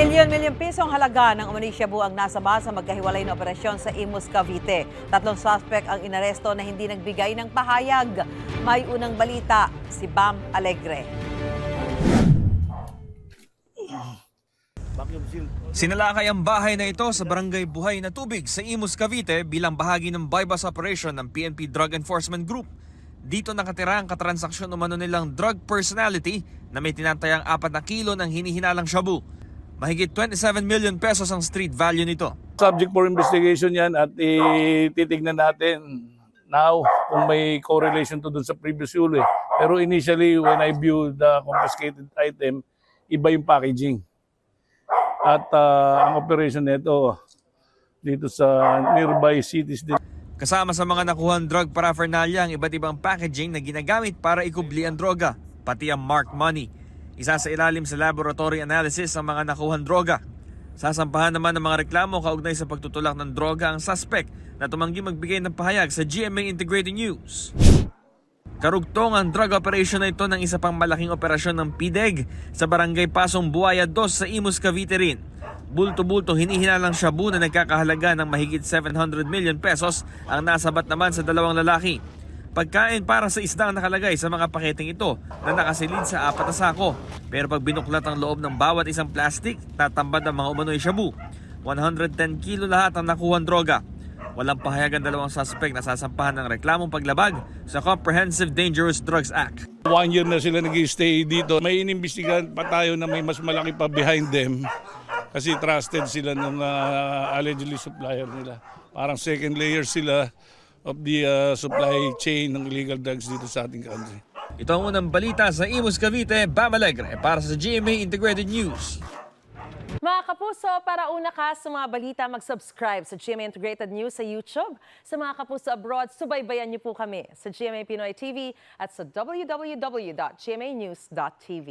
Milyon-milyon pisong halaga ng umano'y shabu ang nasaba sa magkahiwalay na operasyon sa Imus, Cavite. 3 suspect ang inaresto na hindi nagbigay ng pahayag. May unang balita, si Bam Alegre. Sinalakay ang bahay na ito sa Barangay Buhay na Tubig sa Imus, Cavite bilang bahagi ng bypass operation ng PNP Drug Enforcement Group. Dito nakatira ang katransaksyon umano nilang drug personality na may tinatayang 4 na kilo ng hinihinalang shabu. Mahigit 27 million pesos ang street value nito. Subject for investigation yan at titignan natin now kung may correlation to dun sa previous huli. Pero initially, when I view the confiscated item, iba yung packaging. At ang operation nito dito sa nearby cities din. Kasama sa mga nakuhang drug paraphernalia ang iba't ibang packaging na ginagamit para ikubli ang droga, pati ang marked money. Isa sa ilalim sa laboratory analysis ang mga nakuhang droga. Sasampahan naman ng mga reklamo kaugnay sa pagtutulak ng droga ang suspect na tumanggi magbigay ng pahayag sa GMA Integrated News. Karugtong ang drug operation na ito ng isa pang malaking operasyon ng PDEG sa Barangay Pasong Buaya 2 sa Imus, Cavite rin. Bulto-bulto hinihinalang shabu na nagkakahalaga ng mahigit 700 million pesos ang nasabat naman sa 2 lalaki. Pagkain para sa isda ang nakalagay sa mga paketeng ito na nakasilid sa 4 na sako. Pero pag binuklat ang loob ng bawat isang plastic, tatambad ang mga umano'y shabu. 110 kilo lahat ang nakuhang droga. Walang pahayag ang 2 suspect na sasampahan ng reklamong paglabag sa Comprehensive Dangerous Drugs Act. 1 year na sila nag-stay dito. May inimbestigahan pa tayo na may mas malaki pa behind them kasi trusted sila ng allegedly supplier nila. Parang second layer sila of the supply chain ng illegal drugs dito sa ating country. Ito ang unang balita sa Imus, Cavite, Bam Alegre para sa GMA Integrated News. Mga kapuso, para una ka sa mga balita, mag-subscribe sa GMA Integrated News sa YouTube. Sa mga kapuso abroad, subaybayan niyo po kami sa GMA Pinoy TV at sa www.gmanews.tv.